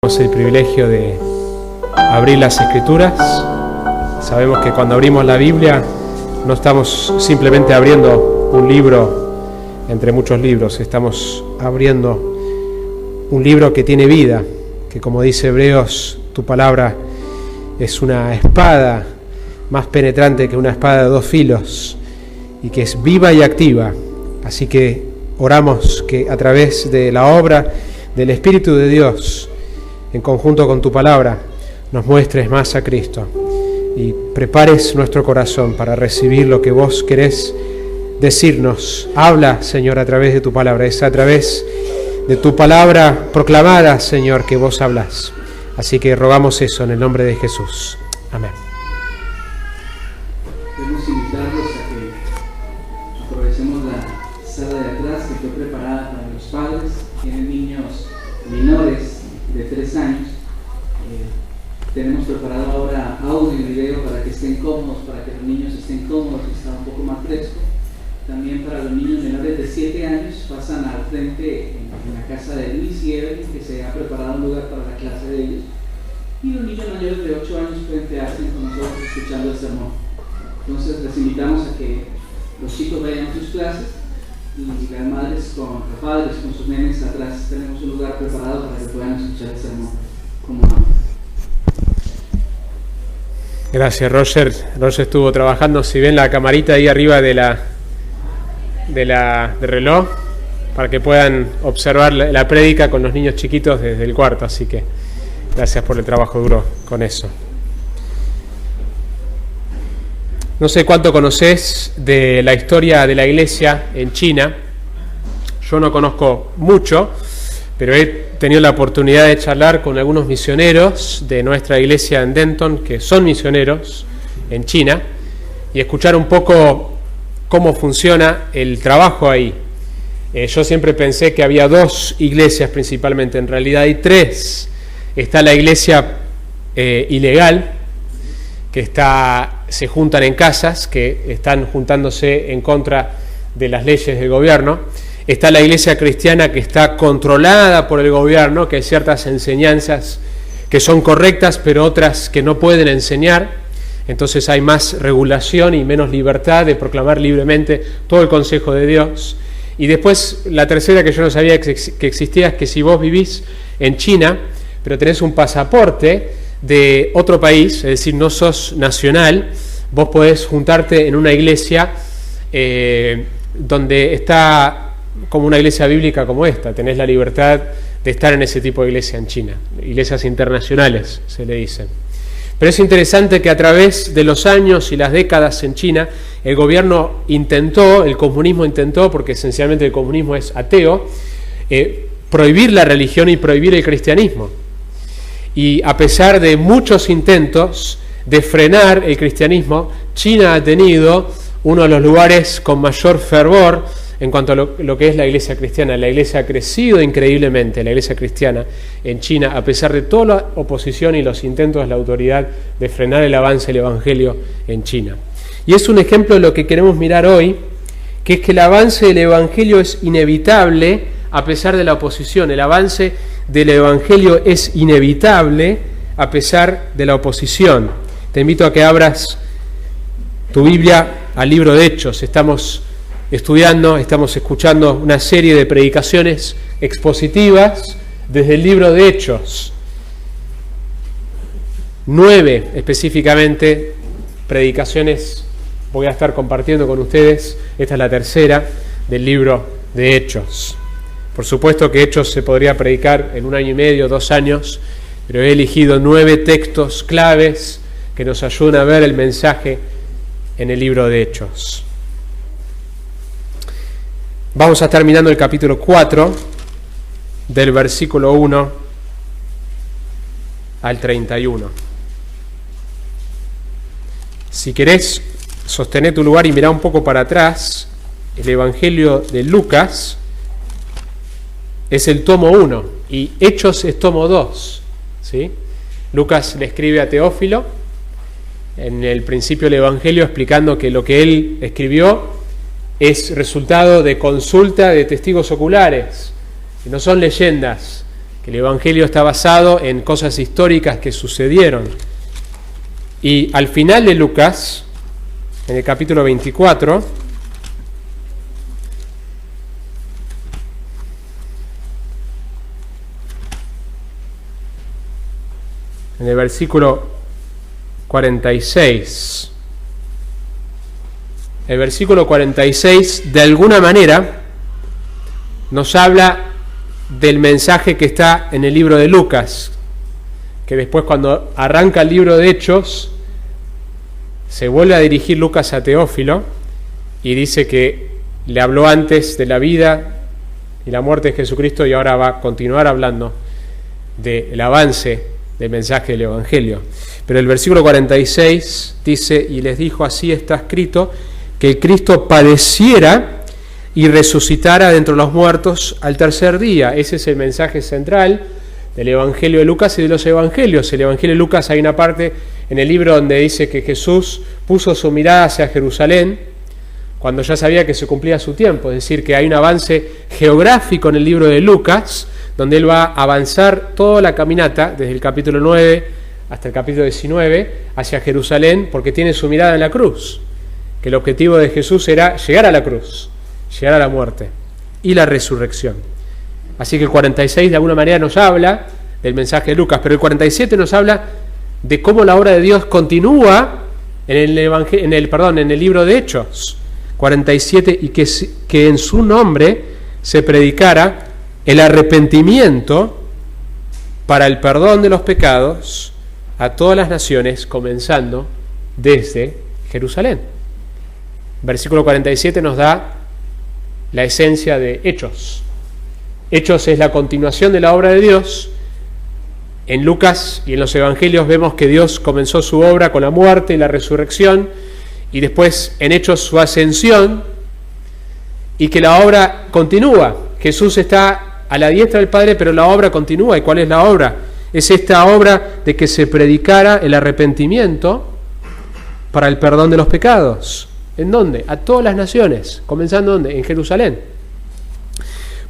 Tenemos el privilegio de abrir las Escrituras. Sabemos que cuando abrimos la Biblia no estamos simplemente abriendo un libro entre muchos libros, estamos abriendo un libro que tiene vida, que como dice Hebreos, tu palabra es una espada más penetrante que una espada de dos filos y que es viva y activa. Así que oramos que a través de la obra del Espíritu de Dios, en conjunto con tu palabra, nos muestres más a Cristo y prepares nuestro corazón para recibir lo que vos querés decirnos. Habla, Señor, a través de tu palabra. Es a través de tu palabra proclamada, Señor, que vos hablas. Así que rogamos eso en el nombre de Jesús. Amén. Queremos invitarlos a que aprovechemos la sala de atrás que fue preparada para los padres. Tienen niños menores de 3 años. Tenemos preparado ahora audio y video para que estén cómodos, para que los niños estén cómodos y estén un poco más frescos. También para los niños menores de 7 años pasan al frente en la casa de Luis y Evelyn, que se ha preparado un lugar para la clase de ellos. Y los niños mayores de 8 años pueden quedarse con nosotros escuchando el sermón. Entonces les invitamos a que los chicos vayan a sus clases y los padres con sus nenes atrás. Tenemos un lugar preparado para que puedan escuchar el sermón como vamos. Gracias, Roger. Roger estuvo trabajando, si ven la camarita ahí arriba del reloj, para que puedan observar la prédica con los niños chiquitos desde el cuarto, así que gracias por el trabajo duro con eso. No sé cuánto conocés de la historia de la iglesia en China. Yo no conozco mucho, pero he tenido la oportunidad de charlar con algunos misioneros de nuestra iglesia en Denton, que son misioneros en China, y escuchar un poco cómo funciona el trabajo ahí. Yo siempre pensé que había 2 iglesias principalmente, en realidad hay 3. Está la iglesia ilegal, que se juntan en casas, que están juntándose en contra de las leyes del gobierno. Está la iglesia cristiana, que está controlada por el gobierno, que hay ciertas enseñanzas que son correctas, pero otras que no pueden enseñar. Entonces hay más regulación y menos libertad de proclamar libremente todo el consejo de Dios. Y después la tercera, que yo no sabía que existía, es que si vos vivís en China, pero tenés un pasaporte de otro país, es decir, no sos nacional, vos podés juntarte en una iglesia donde está como una iglesia bíblica como esta. Tenés la libertad de estar en ese tipo de iglesia en China. Iglesias internacionales se le dicen. Pero es interesante que a través de los años y las décadas en China, el gobierno el comunismo intentó, porque esencialmente el comunismo es ateo, prohibir la religión y prohibir el cristianismo. Y a pesar de muchos intentos de frenar el cristianismo, China ha tenido uno de los lugares con mayor fervor en cuanto a lo que es la iglesia cristiana. La iglesia ha crecido increíblemente, la iglesia cristiana en China, a pesar de toda la oposición y los intentos de la autoridad de frenar el avance del evangelio en China. Y es un ejemplo de lo que queremos mirar hoy, que es que el avance del evangelio es inevitable a pesar de la oposición. El avance del evangelio es inevitable a pesar de la oposición. Te invito a que abras tu Biblia al libro de Hechos. Estamos escuchando una serie de predicaciones expositivas desde el libro de Hechos. 9 específicamente predicaciones voy a estar compartiendo con ustedes. Esta es la tercera del libro de Hechos. Por supuesto que Hechos se podría predicar en 1 año y medio, 2 años, pero he elegido 9 textos claves que nos ayudan a ver el mensaje en el libro de Hechos. Vamos a estar mirando el capítulo 4, del versículo 1 al 31. Si querés, sostené tu lugar y mirá un poco para atrás. El Evangelio de Lucas es el tomo 1 y Hechos es tomo 2. ¿Sí? Lucas le escribe a Teófilo en el principio del Evangelio, explicando que lo que él escribió es resultado de consulta de testigos oculares, que no son leyendas, que el Evangelio está basado en cosas históricas que sucedieron. Y al final de Lucas, en el capítulo 24, en el versículo 46, el versículo 46 de alguna manera nos habla del mensaje que está en el libro de Lucas, que después, cuando arranca el libro de Hechos, se vuelve a dirigir Lucas a Teófilo y dice que le habló antes de la vida y la muerte de Jesucristo, y ahora va a continuar hablando del avance del mensaje del Evangelio. Pero el versículo 46 dice: y les dijo, así está escrito, que el Cristo padeciera y resucitara de entre los muertos al tercer día. Ese es el mensaje central del Evangelio de Lucas y de los Evangelios. El Evangelio de Lucas, hay una parte en el libro donde dice que Jesús puso su mirada hacia Jerusalén cuando ya sabía que se cumplía su tiempo. Es decir, que hay un avance geográfico en el libro de Lucas, donde él va a avanzar toda la caminata, desde el capítulo 9 hasta el capítulo 19, hacia Jerusalén, porque tiene su mirada en la cruz, que el objetivo de Jesús era llegar a la cruz, llegar a la muerte y la resurrección. Así que el 46 de alguna manera nos habla del mensaje de Lucas, pero el 47 nos habla de cómo la obra de Dios continúa en el libro de Hechos 47, y que en su nombre se predicara el arrepentimiento para el perdón de los pecados a todas las naciones, comenzando desde Jerusalén. Versículo 47 nos da la esencia de Hechos. Hechos es la continuación de la obra de Dios. En Lucas y en los Evangelios vemos que Dios comenzó su obra con la muerte y la resurrección, y después en Hechos su ascensión, y que la obra continúa. Jesús está a la diestra del Padre, pero la obra continúa. ¿Y cuál es la obra? Es esta obra de que se predicara el arrepentimiento para el perdón de los pecados. ¿En dónde? A todas las naciones. ¿Comenzando dónde? En Jerusalén.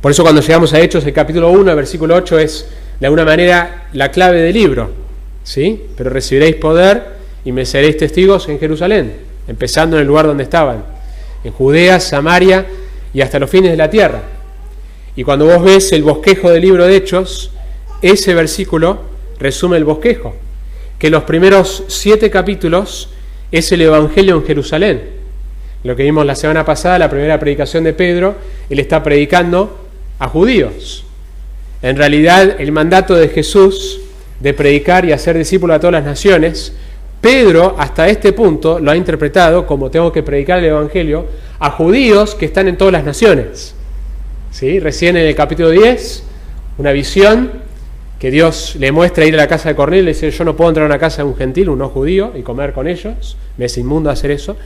Por eso, cuando llegamos a Hechos, el capítulo 1, el versículo 8, es de alguna manera la clave del libro, ¿sí? Pero recibiréis poder y me seréis testigos en Jerusalén, empezando en el lugar donde estaban, en Judea, Samaria y hasta los fines de la tierra. Y cuando vos ves el bosquejo del libro de Hechos, ese versículo resume el bosquejo, que los primeros 7 capítulos es el Evangelio en Jerusalén. Lo que vimos la semana pasada, la primera predicación de Pedro, él está predicando a judíos. En realidad, el mandato de Jesús de predicar y hacer discípulos a todas las naciones, Pedro hasta este punto lo ha interpretado como: tengo que predicar el Evangelio a judíos que están en todas las naciones. ¿Sí? Recién en el capítulo 10, una visión que Dios le muestra, ir a la casa de Cornelio, y le dice: yo no puedo entrar a una casa de un gentil, un no judío, y comer con ellos, me es inmundo hacer eso.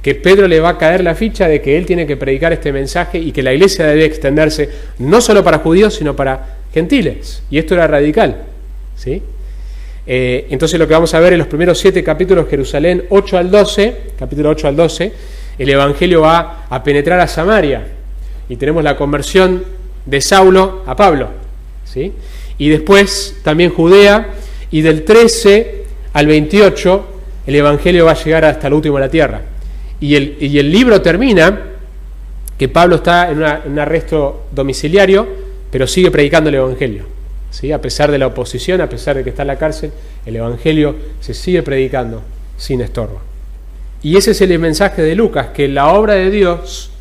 Que Pedro le va a caer la ficha de que él tiene que predicar este mensaje y que la iglesia debe extenderse no solo para judíos, sino para gentiles. Y esto era radical, ¿sí? Entonces lo que vamos a ver en los primeros 7 capítulos, Jerusalén 8 al 12, capítulo 8 al 12, el Evangelio va a penetrar a Samaria. Y tenemos la conversión de Saulo a Pablo, ¿sí? Y después también Judea, y del 13 al 28 el Evangelio va a llegar hasta el último de la tierra. Y el libro termina que Pablo está en un arresto domiciliario, pero sigue predicando el Evangelio, ¿sí? A pesar de la oposición, a pesar de que está en la cárcel, el Evangelio se sigue predicando sin estorbo. Y ese es el mensaje de Lucas, que la obra de Dios,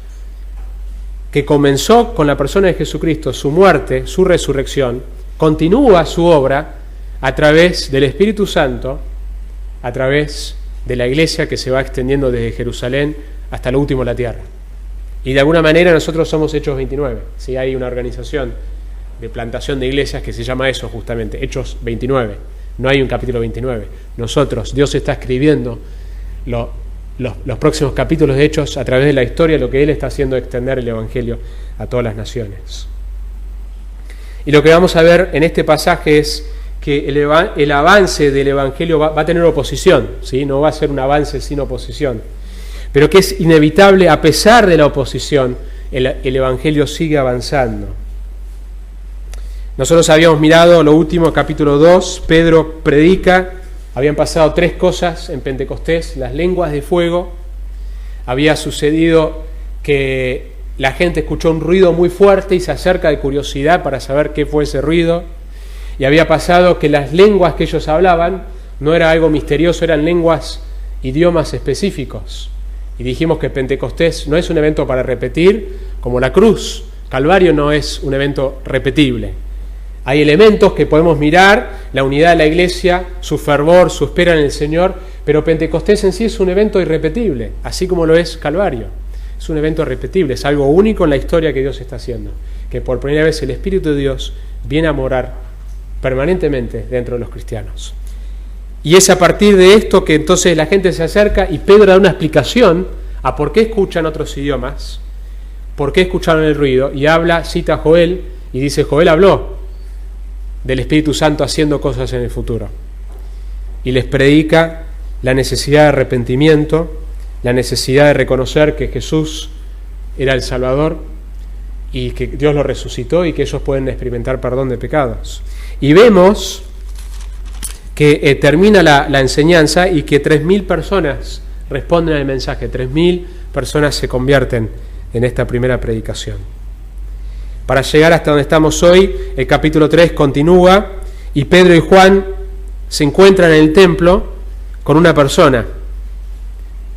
que comenzó con la persona de Jesucristo, su muerte, su resurrección, continúa su obra a través del Espíritu Santo, a través de la iglesia que se va extendiendo desde Jerusalén hasta lo último de la tierra. Y de alguna manera nosotros somos Hechos 29. ¿Sí? Hay una organización de plantación de iglesias que se llama eso justamente, Hechos 29. No hay un capítulo 29. Nosotros, Dios está escribiendo los próximos capítulos de Hechos a través de la historia, lo que Él está haciendo, extender el Evangelio a todas las naciones. Y lo que vamos a ver en este pasaje es que el avance del Evangelio va a tener oposición, ¿sí? No va a ser un avance sin oposición, pero que es inevitable. A pesar de la oposición, el Evangelio sigue avanzando. Nosotros habíamos mirado lo último, capítulo 2, Pedro predica, habían pasado 3 cosas en Pentecostés, las lenguas de fuego, había sucedido que la gente escuchó un ruido muy fuerte y se acerca de curiosidad para saber qué fue ese ruido, y había pasado que las lenguas que ellos hablaban no era algo misterioso, eran lenguas, idiomas específicos. Y dijimos que Pentecostés no es un evento para repetir, como la cruz. Calvario no es un evento repetible. Hay elementos que podemos mirar, la unidad de la iglesia, su fervor, su espera en el Señor, pero Pentecostés en sí es un evento irrepetible, así como lo es Calvario. Es un evento repetible, es algo único en la historia que Dios está haciendo, que por primera vez el Espíritu de Dios viene a morar permanentemente dentro de los cristianos. Y es a partir de esto que entonces la gente se acerca y Pedro da una explicación a por qué escuchan otros idiomas, por qué escucharon el ruido, y habla, cita a Joel, y dice, Joel habló del Espíritu Santo haciendo cosas en el futuro. Y les predica la necesidad de arrepentimiento, la necesidad de reconocer que Jesús era el Salvador y que Dios lo resucitó y que ellos pueden experimentar perdón de pecados. Y vemos que termina la enseñanza y que 3.000 personas responden al mensaje, 3.000 personas se convierten en esta primera predicación. Para llegar hasta donde estamos hoy, el capítulo 3 continúa y Pedro y Juan se encuentran en el templo con una persona,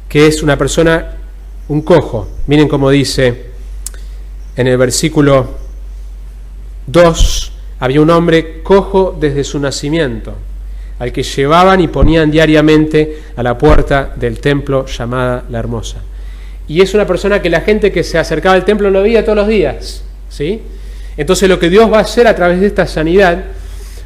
que es una persona, un cojo. Miren cómo dice en el versículo 2, había un hombre cojo desde su nacimiento, al que llevaban y ponían diariamente a la puerta del templo llamada La Hermosa. Y es una persona que la gente que se acercaba al templo lo veía todos los días, ¿sí? Entonces lo que Dios va a hacer a través de esta sanidad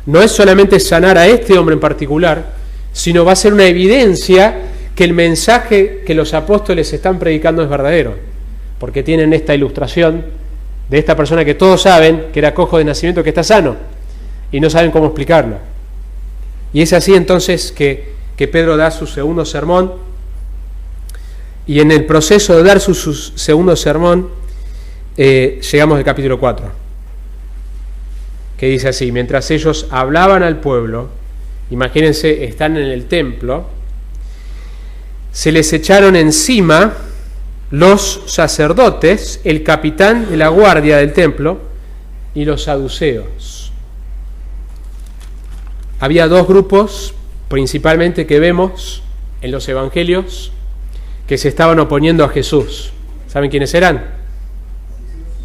no es solamente sanar a este hombre en particular, sino va a ser una evidencia que el mensaje que los apóstoles están predicando es verdadero, porque tienen esta ilustración de esta persona que todos saben que era cojo de nacimiento, que está sano, y no saben cómo explicarlo. Y es así entonces que Pedro da su segundo sermón, y en el proceso de dar su segundo sermón llegamos al capítulo 4, que dice así: mientras ellos hablaban al pueblo, imagínense, están en el templo, se les echaron encima los sacerdotes, el capitán de la guardia del templo y los saduceos. Había 2 grupos principalmente que vemos en los evangelios que se estaban oponiendo a Jesús. ¿Saben quiénes eran?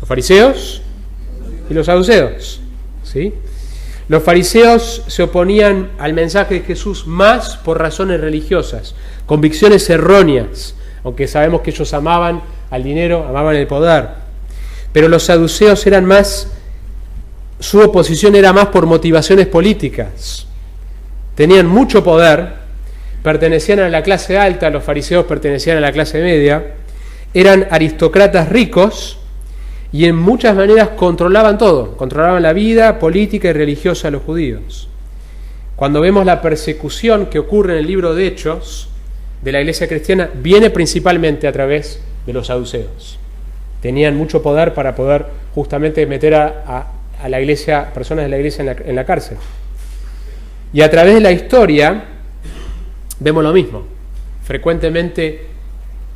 Los fariseos y los saduceos, ¿sí? Los fariseos se oponían al mensaje de Jesús más por razones religiosas, convicciones erróneas, aunque sabemos que ellos amaban al dinero, amaban el poder. Pero los saduceos eran más, su oposición era más por motivaciones políticas. Tenían mucho poder, pertenecían a la clase alta, los fariseos pertenecían a la clase media, eran aristócratas ricos y en muchas maneras controlaban todo, controlaban la vida política y religiosa de los judíos. Cuando vemos la persecución que ocurre en el libro de Hechos de la iglesia cristiana, viene principalmente a través de los saduceos. Tenían mucho poder para poder justamente meter a la iglesia, personas de la iglesia en la cárcel. Y a través de la historia vemos lo mismo. Frecuentemente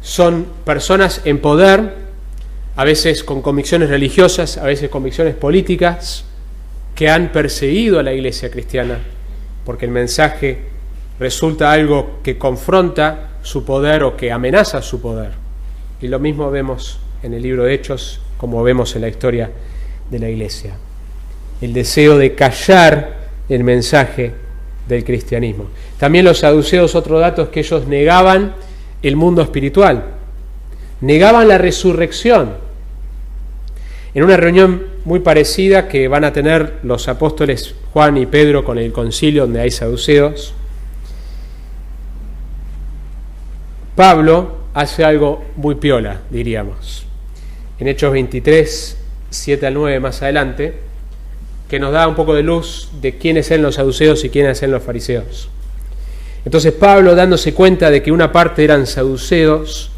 son personas en poder, a veces con convicciones religiosas, a veces convicciones políticas, que han perseguido a la iglesia cristiana, porque el mensaje resulta algo que confronta su poder o que amenaza su poder. Y lo mismo vemos en el libro de Hechos, como vemos en la historia de la iglesia. El deseo de callar el mensaje del cristianismo. También los saduceos, otro dato es que ellos negaban el mundo espiritual, negaban la resurrección. En una reunión muy parecida que van a tener los apóstoles Juan y Pedro con el concilio donde hay saduceos, Pablo hace algo muy piola, diríamos. En Hechos 23, 7 al 9 más adelante, que nos da un poco de luz de quiénes eran los saduceos y quiénes eran los fariseos. Entonces Pablo, dándose cuenta de que una parte eran saduceos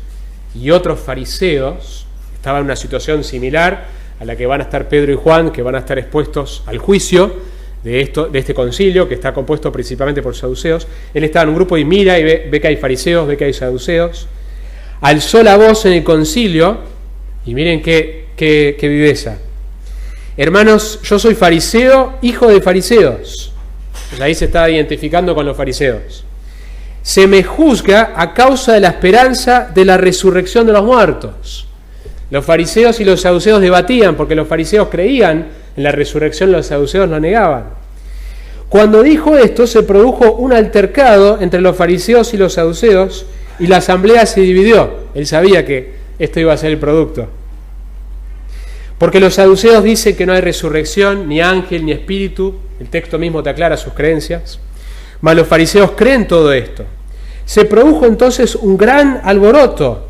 y otros fariseos, estaba en una situación similar a la que van a estar Pedro y Juan, que van a estar expuestos al juicio de este concilio, que está compuesto principalmente por saduceos. Él estaba en un grupo y mira y ve que hay fariseos, ve que hay saduceos. Alzó la voz en el concilio, y miren qué viveza. Hermanos, yo soy fariseo, hijo de fariseos. Pues ahí se está identificando con los fariseos. Se me juzga a causa de la esperanza de la resurrección de los muertos. Los fariseos y los saduceos debatían, porque los fariseos creían en la resurrección, los saduceos lo negaban. Cuando dijo esto, se produjo un altercado entre los fariseos y los saduceos, y la asamblea se dividió. Él sabía que esto iba a ser el producto. Porque los saduceos dicen que no hay resurrección, ni ángel, ni espíritu. El texto mismo te aclara sus creencias. Mas los fariseos creen todo esto. Se produjo entonces un gran alboroto,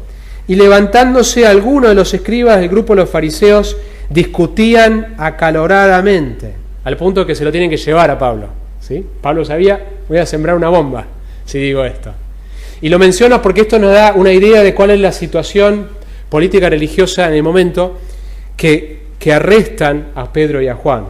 y levantándose algunos de los escribas del grupo de los fariseos, discutían acaloradamente, al punto que se lo tienen que llevar a Pablo. ¿Sí? Pablo sabía, voy a sembrar una bomba si digo esto. Y lo menciono porque esto nos da una idea de cuál es la situación política religiosa en el momento que arrestan a Pedro y a Juan.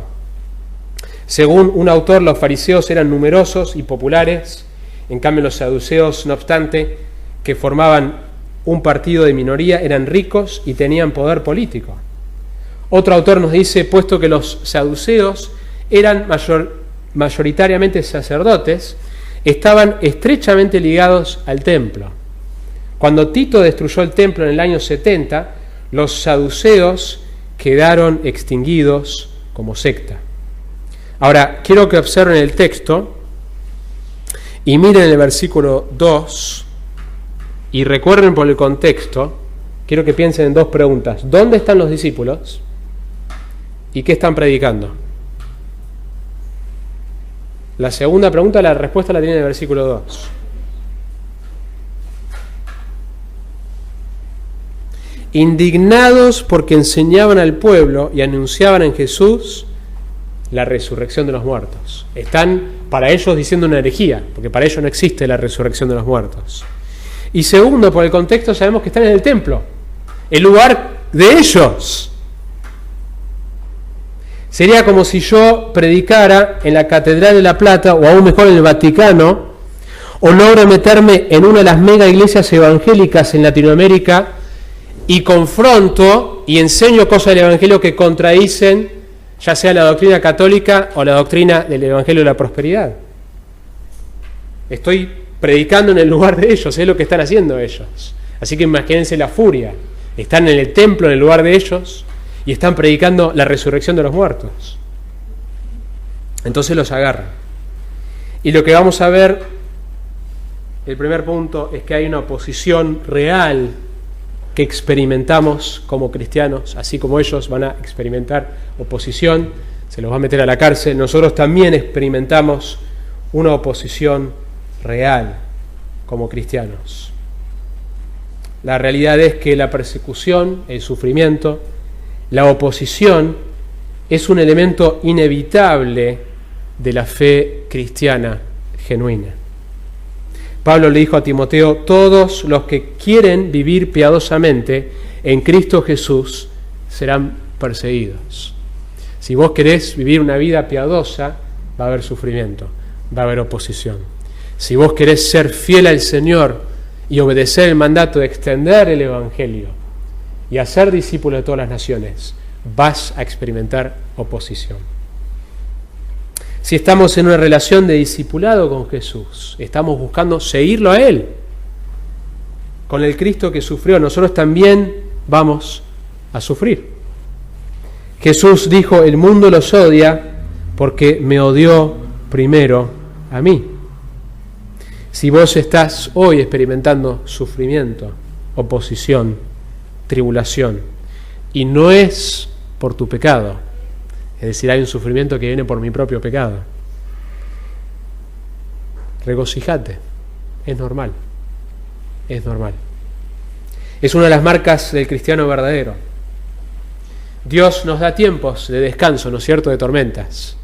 Según un autor, los fariseos eran numerosos y populares, en cambio los saduceos, no obstante, que formaban un partido de minoría, eran ricos y tenían poder político. Otro autor nos dice, puesto que los saduceos eran mayoritariamente sacerdotes, estaban estrechamente ligados al templo. Cuando Tito destruyó el templo en el año 70, los saduceos quedaron extinguidos como secta. Ahora, quiero que observen el texto y miren el versículo 2 y recuerden por el contexto. Quiero que piensen en dos preguntas. ¿Dónde están los discípulos? ¿Y qué están predicando? La segunda pregunta, la respuesta la tiene en el versículo 2. Indignados porque enseñaban al pueblo y anunciaban en Jesús la resurrección de los muertos. Están para ellos diciendo una herejía, porque para ellos no existe la resurrección de los muertos. Y segundo, por el contexto sabemos que están en el templo, el lugar de ellos. Sería como si yo predicara en la Catedral de La Plata, o aún mejor en el Vaticano, o logro meterme en una de las mega iglesias evangélicas en Latinoamérica y confronto y enseño cosas del Evangelio que contradicen ya sea la doctrina católica o la doctrina del Evangelio de la prosperidad. Estoy predicando en el lugar de ellos, es lo que están haciendo ellos. Así que imagínense la furia. Están en el templo, en el lugar de ellos, y están predicando la resurrección de los muertos. Entonces los agarran. Y lo que vamos a ver, el primer punto, es que hay una oposición real que experimentamos como cristianos, así como ellos van a experimentar oposición, se los va a meter a la cárcel. Nosotros también experimentamos una oposición real como cristianos. La realidad es que la persecución, el sufrimiento, la oposición es un elemento inevitable de la fe cristiana genuina. Pablo le dijo a Timoteo, todos los que quieren vivir piadosamente en Cristo Jesús serán perseguidos. Si vos querés vivir una vida piadosa, va a haber sufrimiento, va a haber oposición. Si vos querés ser fiel al Señor y obedecer el mandato de extender el Evangelio y hacer discípulos de todas las naciones, vas a experimentar oposición. Si estamos en una relación de discipulado con Jesús, estamos buscando seguirlo a Él, con el Cristo que sufrió, nosotros también vamos a sufrir. Jesús dijo, el mundo los odia porque me odió primero a mí. Si vos estás hoy experimentando sufrimiento, oposición, tribulación, y no es por tu pecado, es decir, hay un sufrimiento que viene por mi propio pecado, regocijate, es normal, es normal. Es una de las marcas del cristiano verdadero. Dios nos da tiempos de descanso, ¿no es cierto?, de tormentas.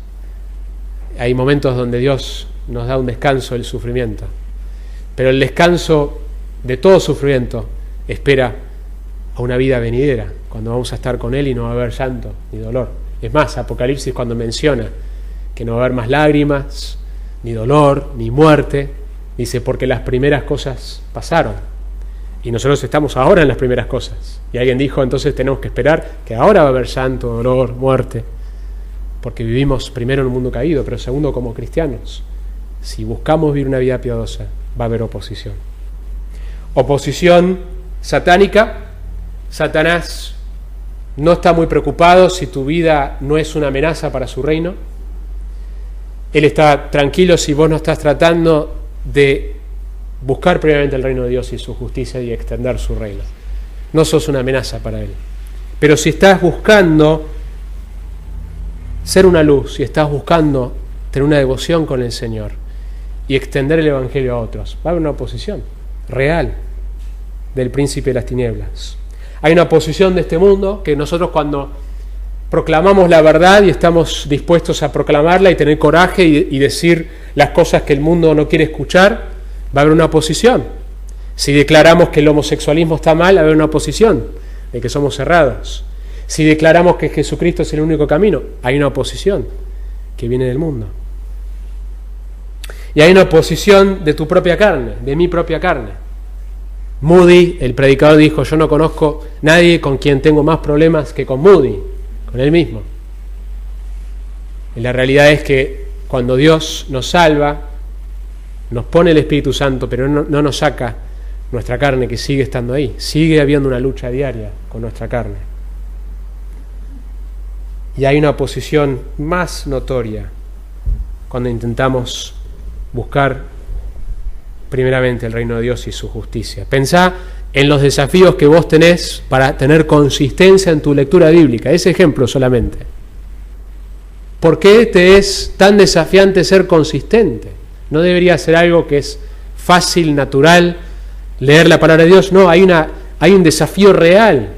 Hay momentos donde Dios nos da un descanso del sufrimiento, pero el descanso de todo sufrimiento espera a una vida venidera, cuando vamos a estar con Él y no va a haber llanto ni dolor. Es más, Apocalipsis cuando menciona que no va a haber más lágrimas, ni dolor, ni muerte, dice porque las primeras cosas pasaron. Y nosotros estamos ahora en las primeras cosas. Y alguien dijo, entonces tenemos que esperar que ahora va a haber llanto, dolor, muerte, porque vivimos primero en un mundo caído, pero segundo como cristianos. Si buscamos vivir una vida piadosa, va a haber oposición. Oposición satánica. Satanás no está muy preocupado si tu vida no es una amenaza para su reino. Él está tranquilo si vos no estás tratando de buscar previamente el reino de Dios y su justicia y extender su reino. No sos una amenaza para Él. Pero si estás buscando ser una luz, si estás buscando tener una devoción con el Señor y extender el Evangelio a otros, va a haber una oposición real del príncipe de las tinieblas. Hay una oposición de este mundo que nosotros cuando proclamamos la verdad y estamos dispuestos a proclamarla y tener coraje y decir las cosas que el mundo no quiere escuchar, va a haber una oposición. Si declaramos que el homosexualismo está mal, va a haber una oposición de que somos cerrados. Si declaramos que Jesucristo es el único camino, hay una oposición que viene del mundo. Y hay una oposición de tu propia carne, de mi propia carne. Moody, el predicador, dijo, yo no conozco nadie con quien tengo más problemas que con Moody, con él mismo. Y la realidad es que cuando Dios nos salva, nos pone el Espíritu Santo, pero no nos saca nuestra carne que sigue estando ahí. Sigue habiendo una lucha diaria con nuestra carne. Y hay una oposición más notoria cuando intentamos buscar primeramente el reino de Dios y su justicia. Pensá en los desafíos que vos tenés para tener consistencia en tu lectura bíblica. Ese ejemplo solamente. ¿Por qué te es tan desafiante ser consistente? ¿No debería ser algo que es fácil, natural, leer la palabra de Dios? No, hay un desafío real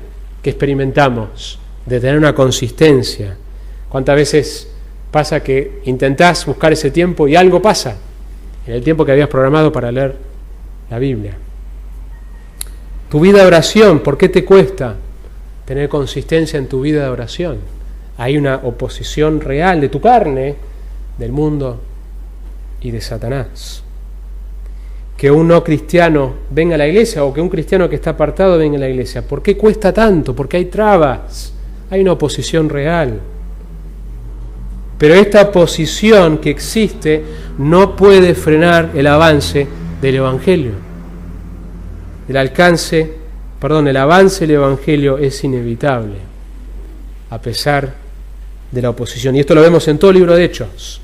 que experimentamos de tener una consistencia. ¿Cuántas veces pasa que intentás buscar ese tiempo y algo pasa en el tiempo que habías programado para leer la Biblia? Tu vida de oración, ¿por qué te cuesta tener consistencia en tu vida de oración? Hay una oposición real de tu carne, del mundo y de Satanás. Que un no cristiano venga a la iglesia o que un cristiano que está apartado venga a la iglesia. ¿Por qué cuesta tanto? Porque hay trabas, hay una oposición real. Pero esta oposición que existe no puede frenar el avance del Evangelio. El avance del Evangelio es inevitable, a pesar de la oposición. Y esto lo vemos en todo el libro de Hechos.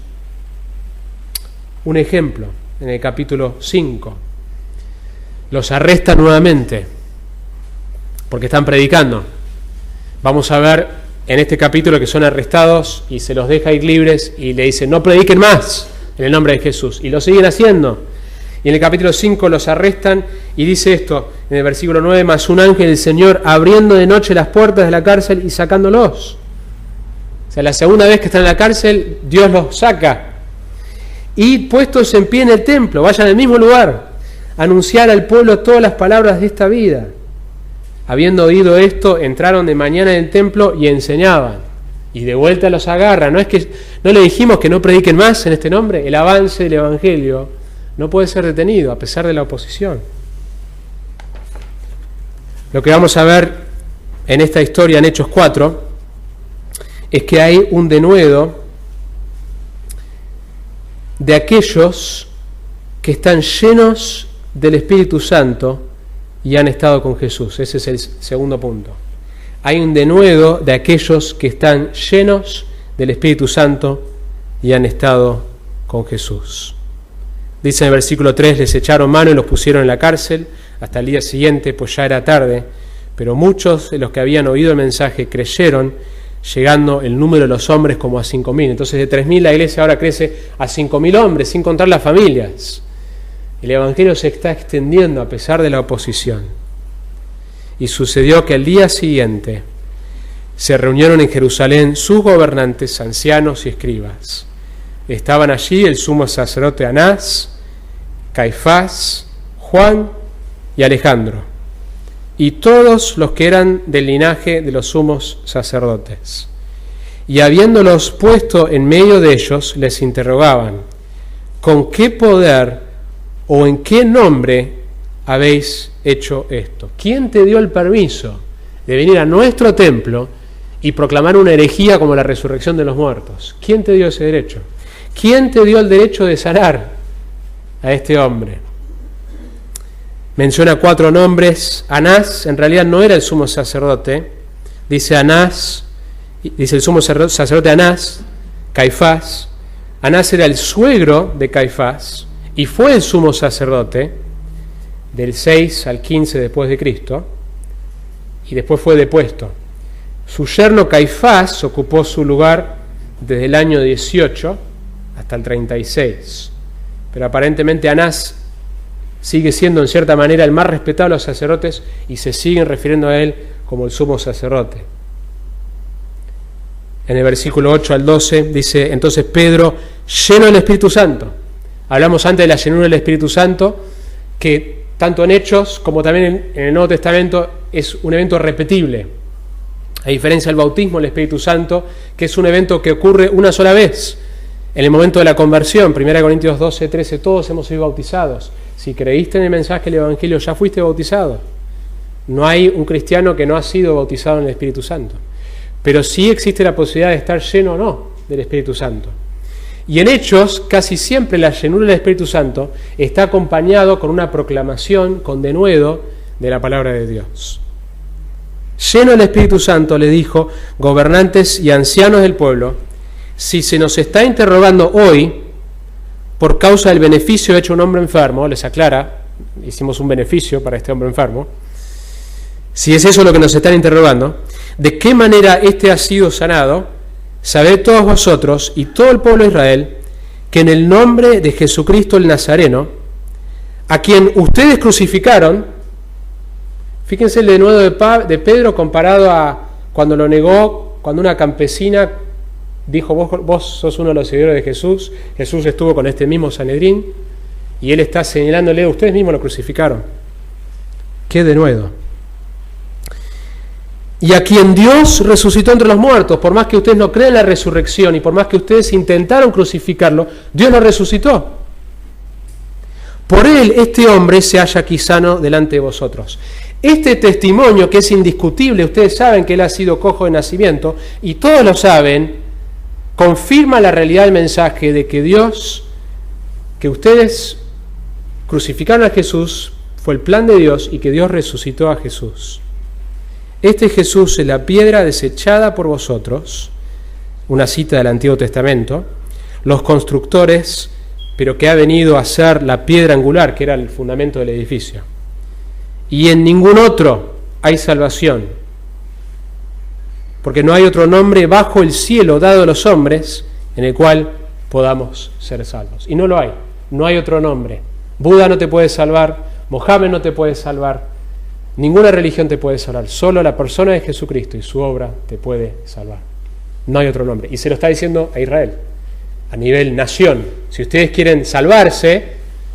Un ejemplo, en el capítulo 5. Los arrestan nuevamente, porque están predicando. Vamos a ver en este capítulo que son arrestados y se los deja ir libres y le dicen, no prediquen más en el nombre de Jesús. Y lo siguen haciendo. Y en el capítulo 5 los arrestan y dice esto, en el versículo 9, mas un ángel del Señor abriendo de noche las puertas de la cárcel y sacándolos. O sea, la segunda vez que están en la cárcel, Dios los saca. Y puestos en pie en el templo, vayan al mismo lugar, a anunciar al pueblo todas las palabras de esta vida. Habiendo oído esto, entraron de mañana en el templo y enseñaban. Y de vuelta los agarran. No le dijimos que no prediquen más en este nombre. El avance del Evangelio no puede ser detenido a pesar de la oposición. Lo que vamos a ver en esta historia, en Hechos 4, es que hay un denuedo de aquellos que están llenos del Espíritu Santo y han estado con Jesús. Ese es el segundo punto. Hay un denuedo de aquellos que están llenos del Espíritu Santo y han estado con Jesús. Dice en el versículo 3, les echaron mano y los pusieron en la cárcel hasta el día siguiente, pues ya era tarde, pero muchos de los que habían oído el mensaje creyeron, llegando el número de los hombres como a 5.000. Entonces de 3.000 la iglesia ahora crece a 5.000 hombres, sin contar las familias. El Evangelio se está extendiendo a pesar de la oposición. Y sucedió que al día siguiente se reunieron en Jerusalén sus gobernantes, ancianos y escribas. Estaban allí el sumo sacerdote Anás, Caifás, Juan y Alejandro. y todos los que eran del linaje de los sumos sacerdotes. Y habiéndolos puesto en medio de ellos, les interrogaban: ¿con qué poder o en qué nombre habéis hecho esto? ¿Quién te dio el permiso de venir a nuestro templo y proclamar una herejía como la resurrección de los muertos? ¿Quién te dio ese derecho? ¿Quién te dio el derecho de sanar a este hombre? Menciona 4 nombres. Anás en realidad no era el sumo sacerdote. Dice el sumo sacerdote Anás, Caifás. Anás era el suegro de Caifás y fue el sumo sacerdote del 6 al 15 después de Cristo, y después fue depuesto. Su yerno Caifás ocupó su lugar desde el año 18 hasta el 36, pero aparentemente Anás sigue siendo en cierta manera el más respetado de los sacerdotes y se siguen refiriendo a él como el sumo sacerdote. En el versículo 8 al 12 dice: entonces Pedro, lleno del Espíritu Santo. Hablamos antes de la llenura del Espíritu Santo, que tanto en Hechos como también en el Nuevo Testamento es un evento repetible. A diferencia del bautismo, el Espíritu Santo, que es un evento que ocurre una sola vez. En el momento de la conversión, 1 Corintios 12, 13, todos hemos sido bautizados. Si creíste en el mensaje del Evangelio, ya fuiste bautizado. No hay un cristiano que no ha sido bautizado en el Espíritu Santo. Pero sí existe la posibilidad de estar lleno o no del Espíritu Santo. Y en Hechos, casi siempre la llenura del Espíritu Santo está acompañado con una proclamación, con denuedo de la palabra de Dios. Lleno del Espíritu Santo, le dijo: gobernantes y ancianos del pueblo, si se nos está interrogando hoy por causa del beneficio hecho a un hombre enfermo, les aclara, hicimos un beneficio para este hombre enfermo, si es eso lo que nos están interrogando, ¿de qué manera éste ha sido sanado? Sabed todos vosotros y todo el pueblo de Israel que en el nombre de Jesucristo el Nazareno, a quien ustedes crucificaron, fíjense el denuedo de Pedro comparado a cuando lo negó, cuando una campesina dijo: vos sos uno de los seguidores de Jesús. Jesús estuvo con este mismo Sanedrín y él está señalándole: ustedes mismos lo crucificaron. ¡Qué denuedo! Y a quien Dios resucitó entre los muertos, por más que ustedes no creen en la resurrección y por más que ustedes intentaron crucificarlo, Dios lo resucitó. Por él este hombre se halla aquí sano delante de vosotros. Este testimonio, que es indiscutible, ustedes saben que él ha sido cojo de nacimiento y todos lo saben, confirma la realidad del mensaje de que Dios, que ustedes crucificaron a Jesús, fue el plan de Dios y que Dios resucitó a Jesús. Este Jesús es la piedra desechada por vosotros, una cita del Antiguo Testamento, los constructores, pero que ha venido a ser la piedra angular, que era el fundamento del edificio. Y en ningún otro hay salvación, porque no hay otro nombre bajo el cielo dado a los hombres en el cual podamos ser salvos. Y no lo hay, no hay otro nombre. Buda no te puede salvar, Mohammed no te puede salvar, ninguna religión te puede salvar, solo la persona de Jesucristo y su obra te puede salvar. No hay otro nombre. Y se lo está diciendo a Israel, a nivel nación. Si ustedes quieren salvarse,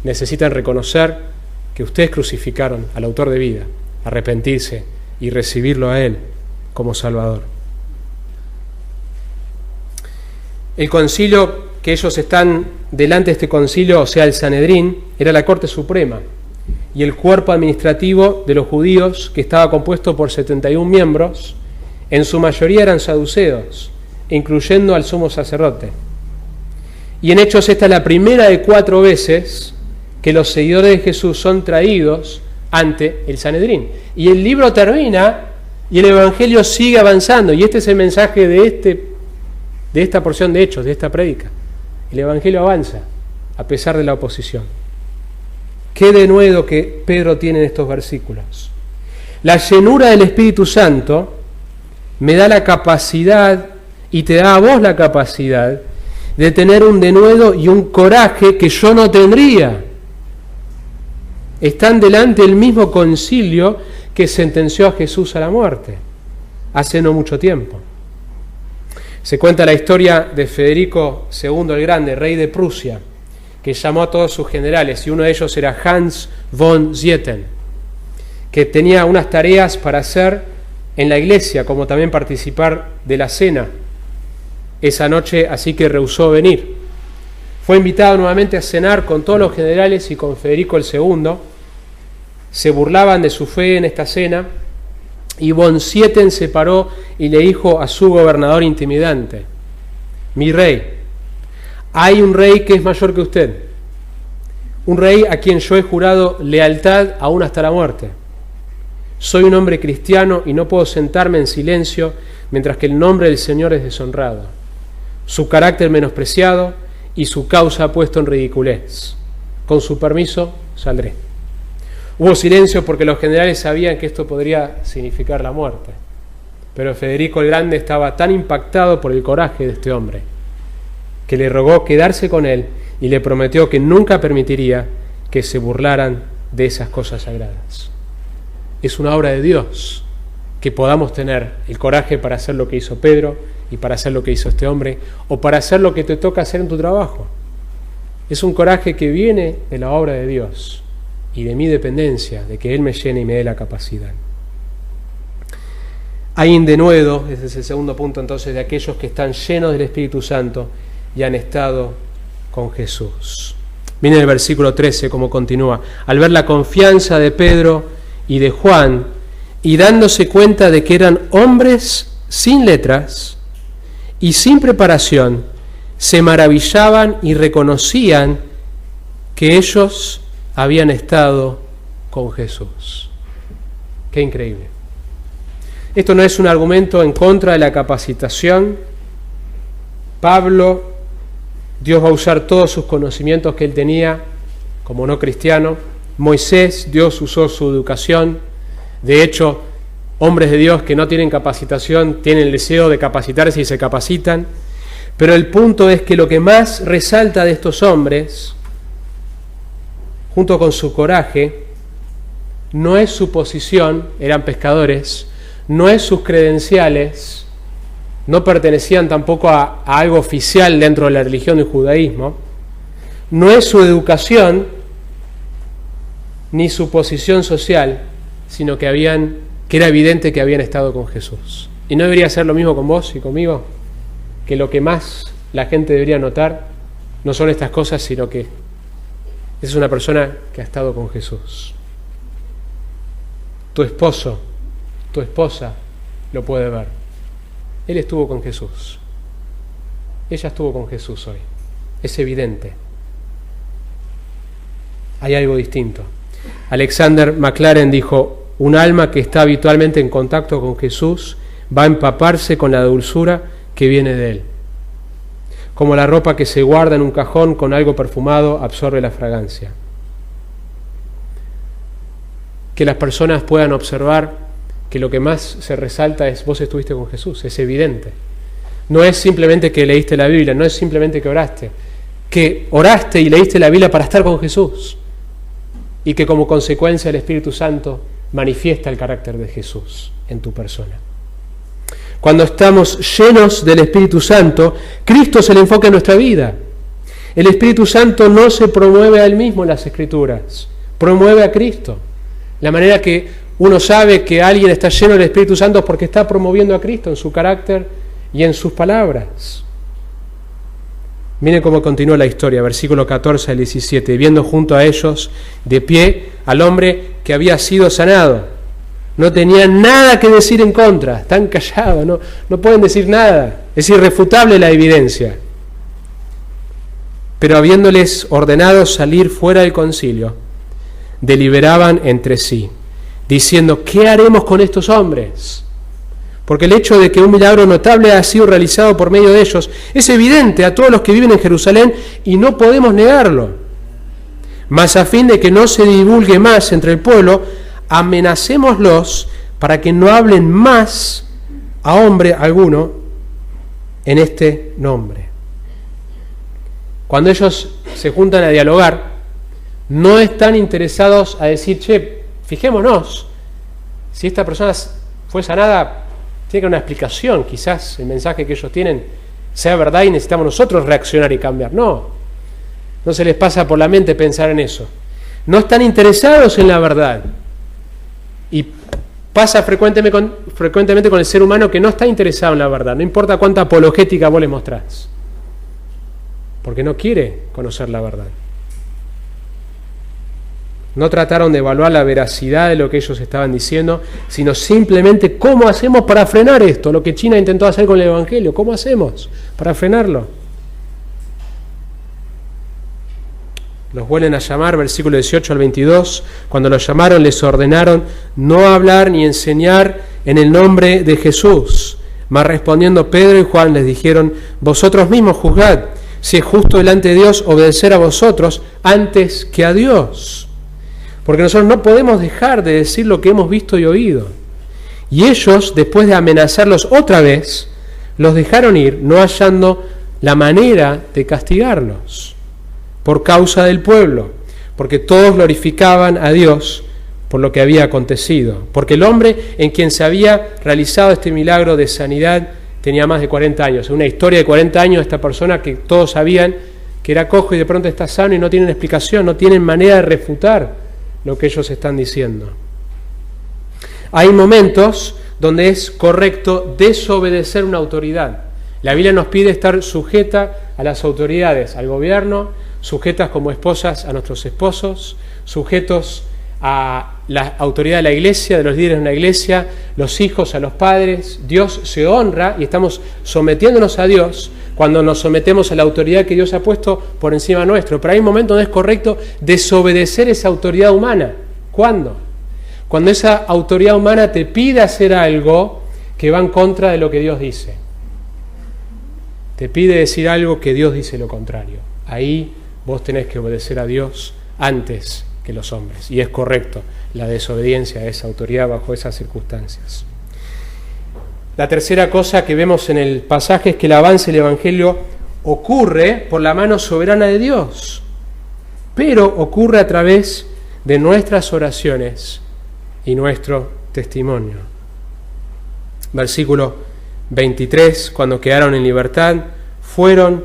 necesitan reconocer que ustedes crucificaron al autor de vida, arrepentirse y recibirlo a Él como Salvador. El concilio que ellos están delante de este concilio, o sea, el Sanedrín, era la Corte Suprema y el cuerpo administrativo de los judíos, que estaba compuesto por 71 miembros, en su mayoría eran saduceos, incluyendo al sumo sacerdote. Y en Hechos esta es la primera de 4 veces que los seguidores de Jesús son traídos ante el Sanedrín. Y el libro termina y el Evangelio sigue avanzando, y este es el mensaje de esta porción de Hechos, de esta prédica. El Evangelio avanza a pesar de la oposición. Qué denuedo que Pedro tiene en estos versículos. La llenura del Espíritu Santo me da la capacidad, y te da a vos la capacidad, de tener un denuedo y un coraje que yo no tendría. Están delante del mismo concilio que sentenció a Jesús a la muerte hace no mucho tiempo. Se cuenta la historia de Federico II el Grande, rey de Prusia, que llamó a todos sus generales, y uno de ellos era Hans von Zieten, que tenía unas tareas para hacer en la iglesia, como también participar de la cena esa noche, así que rehusó venir. Fue invitado nuevamente a cenar con todos los generales y con Federico II. Se burlaban de su fe en esta cena, y von Zieten se paró y le dijo a su gobernador intimidante: mi rey, hay un rey que es mayor que usted, un rey a quien yo he jurado lealtad aún hasta la muerte. Soy un hombre cristiano y no puedo sentarme en silencio mientras que el nombre del Señor es deshonrado, su carácter menospreciado y su causa puesto en ridiculez. Con su permiso, saldré. Hubo silencio porque los generales sabían que esto podría significar la muerte. Pero Federico el Grande estaba tan impactado por el coraje de este hombre que le rogó quedarse con él y le prometió que nunca permitiría que se burlaran de esas cosas sagradas. Es una obra de Dios que podamos tener el coraje para hacer lo que hizo Pedro y para hacer lo que hizo este hombre, o para hacer lo que te toca hacer en tu trabajo. Es un coraje que viene de la obra de Dios y de mi dependencia, de que Él me llene y me dé la capacidad. Hay un denuedo, ese es el segundo punto entonces, de aquellos que están llenos del Espíritu Santo y han estado con Jesús. Miren el versículo 13 cómo continúa. Al ver la confianza de Pedro y de Juan, y dándose cuenta de que eran hombres sin letras y sin preparación, se maravillaban y reconocían que ellos habían estado con Jesús. Qué increíble. Esto no es un argumento en contra de la capacitación. Pablo, Dios va a usar todos sus conocimientos que él tenía como no cristiano. Moisés, Dios usó su educación. De hecho, hombres de Dios que no tienen capacitación tienen el deseo de capacitarse y se capacitan. Pero el punto es que lo que más resalta de estos hombres, junto con su coraje, no es su posición, eran pescadores, no es sus credenciales, no pertenecían tampoco a algo oficial dentro de la religión del judaísmo, no es su educación ni su posición social, sino que era evidente que habían estado con Jesús. ¿Y no debería ser lo mismo con vos y conmigo? Que lo que más la gente debería notar no son estas cosas, sino que es una persona que ha estado con Jesús. Tu esposo, tu esposa lo puede ver. Él estuvo con Jesús. Ella estuvo con Jesús hoy. Es evidente. Hay algo distinto. Alexander McLaren dijo: un alma que está habitualmente en contacto con Jesús va a empaparse con la dulzura que viene de Él. Como la ropa que se guarda en un cajón con algo perfumado absorbe la fragancia. Que las personas puedan observar que lo que más se resalta es: vos estuviste con Jesús, es evidente. No es simplemente que leíste la Biblia, no es simplemente que oraste y leíste la Biblia para estar con Jesús, y que como consecuencia el Espíritu Santo manifiesta el carácter de Jesús en tu persona. Cuando estamos llenos del Espíritu Santo, Cristo es el enfoque de nuestra vida. El Espíritu Santo no se promueve a Él mismo en las Escrituras, promueve a Cristo. La manera que uno sabe que alguien está lleno del Espíritu Santo es porque está promoviendo a Cristo en su carácter y en sus palabras. Miren cómo continúa la historia, versículo 14 al 17. Viendo junto a ellos, de pie, al hombre que había sido sanado. No tenían nada que decir en contra, están callados, no pueden decir nada. Es irrefutable la evidencia. Pero habiéndoles ordenado salir fuera del concilio, deliberaban entre sí, diciendo: ¿qué haremos con estos hombres? Porque el hecho de que un milagro notable ha sido realizado por medio de ellos es evidente a todos los que viven en Jerusalén y no podemos negarlo. Mas a fin de que no se divulgue más entre el pueblo, amenacémoslos para que no hablen más a hombre alguno en este nombre. Cuando ellos se juntan a dialogar, no están interesados a decir: che, fijémonos, si esta persona fue sanada, tiene que haber una explicación, quizás el mensaje que ellos tienen sea verdad y necesitamos nosotros reaccionar y cambiar. No se les pasa por la mente pensar en eso. No están interesados en la verdad. Y pasa frecuentemente con el ser humano que no está interesado en la verdad, no importa cuánta apologética vos le mostrás, porque no quiere conocer la verdad. No trataron de evaluar la veracidad de lo que ellos estaban diciendo, sino simplemente cómo hacemos para frenar esto, lo que China intentó hacer con el Evangelio, ¿cómo hacemos para frenarlo? Los vuelven a llamar, versículo 18 al 22, cuando los llamaron les ordenaron no hablar ni enseñar en el nombre de Jesús. Mas respondiendo Pedro y Juan les dijeron, vosotros mismos juzgad si es justo delante de Dios obedecer a vosotros antes que a Dios. Porque nosotros no podemos dejar de decir lo que hemos visto y oído. Y ellos, después de amenazarlos otra vez, los dejaron ir, no hallando la manera de castigarlos, por causa del pueblo, porque todos glorificaban a Dios por lo que había acontecido. Porque el hombre en quien se había realizado este milagro de sanidad tenía más de 40 años. Una historia de 40 años de esta persona que todos sabían que era cojo y de pronto está sano y no tienen explicación, no tienen manera de refutar lo que ellos están diciendo. Hay momentos donde es correcto desobedecer una autoridad. La Biblia nos pide estar sujeta a las autoridades, al gobierno, sujetas como esposas a nuestros esposos, sujetos a la autoridad de la iglesia, de los líderes de una iglesia, los hijos a los padres. Dios se honra y estamos sometiéndonos a Dios cuando nos sometemos a la autoridad que Dios ha puesto por encima nuestro. Pero hay un momento donde es correcto desobedecer esa autoridad humana. ¿Cuándo? Cuando esa autoridad humana te pide hacer algo que va en contra de lo que Dios dice. Te pide decir algo que Dios dice lo contrario. Ahí vos tenés que obedecer a Dios antes que los hombres. Y es correcto la desobediencia a esa autoridad bajo esas circunstancias. La tercera cosa que vemos en el pasaje es que el avance del Evangelio ocurre por la mano soberana de Dios, pero ocurre a través de nuestras oraciones y nuestro testimonio. Versículo 23, cuando quedaron en libertad, fueron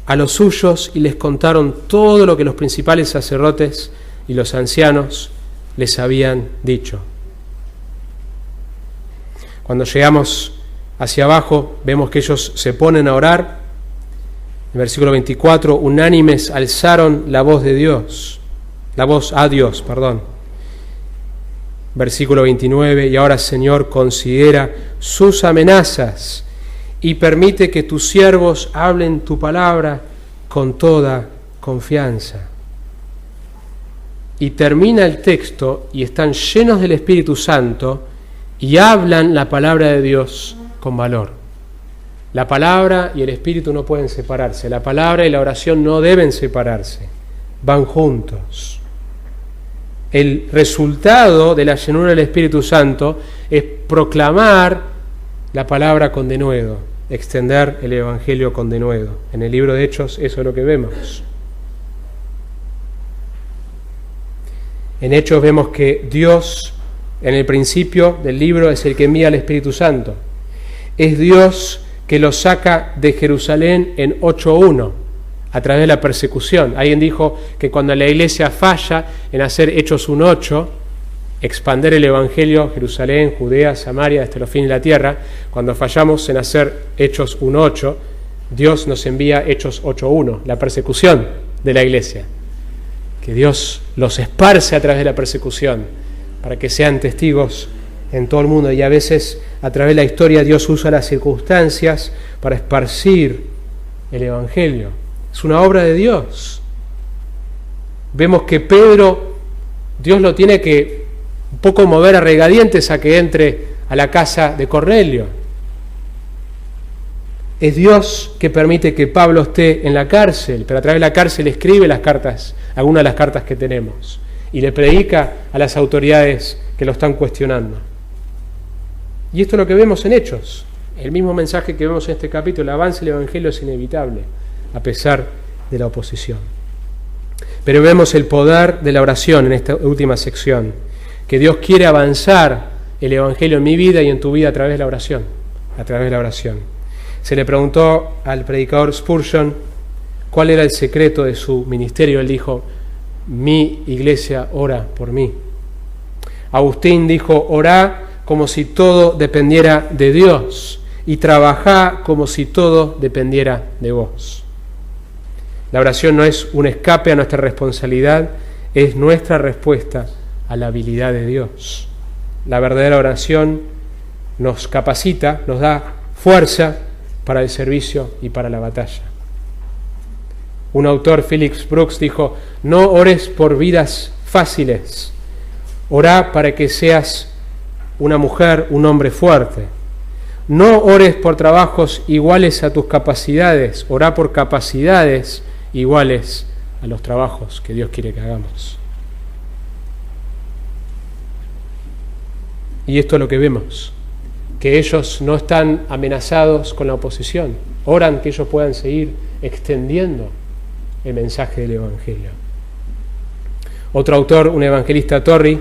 a los suyos y les contaron todo lo que los principales sacerdotes y los ancianos les habían dicho. Cuando llegamos hacia abajo, vemos que ellos se ponen a orar. En versículo 24, unánimes alzaron la voz a Dios. Versículo 29, y ahora, Señor, considera sus amenazas y permite que tus siervos hablen tu palabra con toda confianza. Y termina el texto y están llenos del Espíritu Santo y hablan la palabra de Dios con valor. La palabra y el Espíritu no pueden separarse. La palabra y la oración no deben separarse. Van juntos. El resultado de la llenura del Espíritu Santo es proclamar la palabra con denuedo, extender el Evangelio con denuedo. En el libro de Hechos eso es lo que vemos. En Hechos vemos que Dios, en el principio del libro, es el que envía al Espíritu Santo. Es Dios que lo saca de Jerusalén en 8:1, a través de la persecución. Alguien dijo que cuando la iglesia falla en hacer Hechos 1:8, expander el Evangelio, Jerusalén, Judea, Samaria, hasta los fines de la tierra, cuando fallamos en hacer Hechos 1:8, Dios nos envía Hechos 8:1, la persecución de la iglesia. Que Dios los esparce a través de la persecución para que sean testigos en todo el mundo. Y a veces a través de la historia Dios usa las circunstancias para esparcir el Evangelio. Es una obra de Dios. Vemos que Pedro, Dios lo tiene que un poco mover a regañadientes a que entre a la casa de Cornelio. Es Dios que permite que Pablo esté en la cárcel, pero a través de la cárcel escribe las cartas, algunas de las cartas que tenemos, y le predica a las autoridades que lo están cuestionando. Y esto es lo que vemos en Hechos, el mismo mensaje que vemos en este capítulo. El avance del Evangelio es inevitable, a pesar de la oposición. Pero vemos el poder de la oración en esta última sección, que Dios quiere avanzar el Evangelio en mi vida y en tu vida a través de la oración, a través de la oración. Se le preguntó al predicador Spurgeon cuál era el secreto de su ministerio. Él dijo: mi iglesia ora por mí. Agustín dijo, orá como si todo dependiera de Dios y trabajá como si todo dependiera de vos. La oración no es un escape a nuestra responsabilidad, es nuestra respuesta a la habilidad de Dios. La verdadera oración nos capacita, nos da fuerza para el servicio y para la batalla. Un autor, Phillips Brooks, dijo, no ores por vidas fáciles, orá para que seas una mujer, un hombre fuerte. No ores por trabajos iguales a tus capacidades, orá por capacidades iguales a los trabajos que Dios quiere que hagamos. Y esto es lo que vemos, que ellos no están amenazados con la oposición, oran que ellos puedan seguir extendiendo el mensaje del Evangelio. Otro autor, un evangelista, Torrey,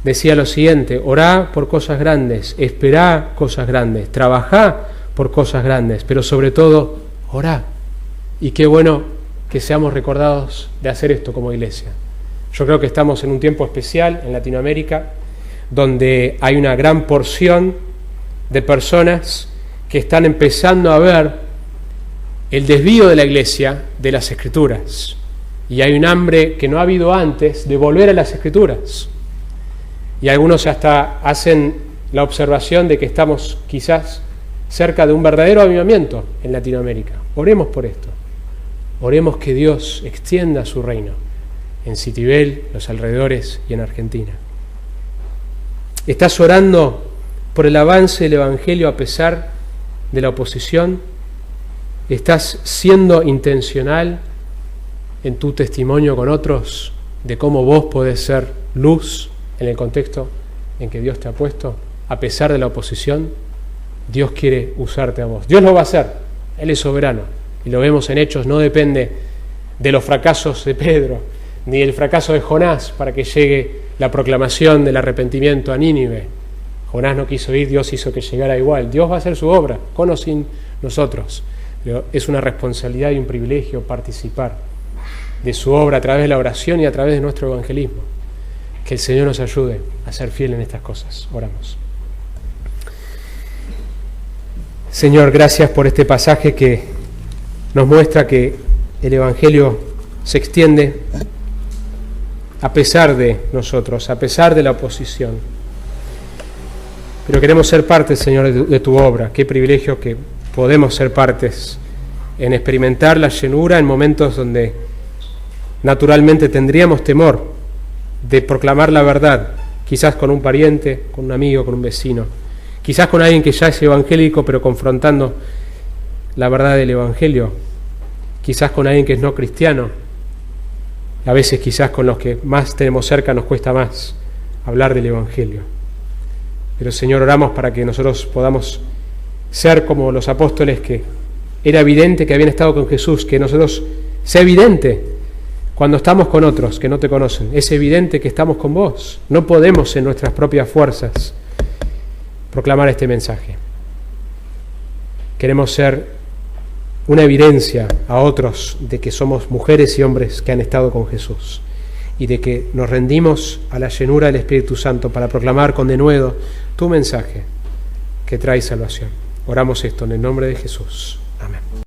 decía lo siguiente, orá por cosas grandes, esperá cosas grandes, trabajá por cosas grandes, pero sobre todo, orá. Y qué bueno que seamos recordados de hacer esto como iglesia. Yo creo que estamos en un tiempo especial en Latinoamérica, donde hay una gran porción de personas que están empezando a ver el desvío de la iglesia de las Escrituras. Y hay un hambre que no ha habido antes de volver a las Escrituras. Y algunos hasta hacen la observación de que estamos quizás cerca de un verdadero avivamiento en Latinoamérica. Oremos por esto. Oremos que Dios extienda su reino en Citibel, los alrededores y en Argentina. ¿Estás orando por el avance del Evangelio a pesar de la oposición? ¿Estás siendo intencional en tu testimonio con otros de cómo vos podés ser luz en el contexto en que Dios te ha puesto, a pesar de la oposición? Dios quiere usarte a vos. Dios lo va a hacer. Él es soberano. Y lo vemos en Hechos. No depende de los fracasos de Pedro, ni del fracaso de Jonás para que llegue la proclamación del arrepentimiento a Nínive. Jonás no quiso ir, Dios hizo que llegara igual. Dios va a hacer su obra, con o sin nosotros. Pero es una responsabilidad y un privilegio participar de su obra a través de la oración y a través de nuestro evangelismo. Que el Señor nos ayude a ser fiel en estas cosas. Oramos. Señor, gracias por este pasaje que nos muestra que el Evangelio se extiende a pesar de nosotros, a pesar de la oposición. Pero queremos ser partes, Señor, de tu obra. Qué privilegio que podemos ser partes en experimentar la llenura en momentos donde naturalmente tendríamos temor de proclamar la verdad, quizás con un pariente, con un amigo, con un vecino, quizás con alguien que ya es evangélico pero confrontando la verdad del Evangelio, quizás con alguien que es no cristiano. A veces quizás con los que más tenemos cerca nos cuesta más hablar del Evangelio. Pero Señor, oramos para que nosotros podamos ser como los apóstoles, que era evidente que habían estado con Jesús, que nosotros sea evidente cuando estamos con otros que no te conocen. Es evidente que estamos con vos. No podemos en nuestras propias fuerzas proclamar este mensaje. Queremos ser una evidencia a otros de que somos mujeres y hombres que han estado con Jesús y de que nos rendimos a la llenura del Espíritu Santo para proclamar con denuedo tu mensaje que trae salvación. Oramos esto en el nombre de Jesús. Amén.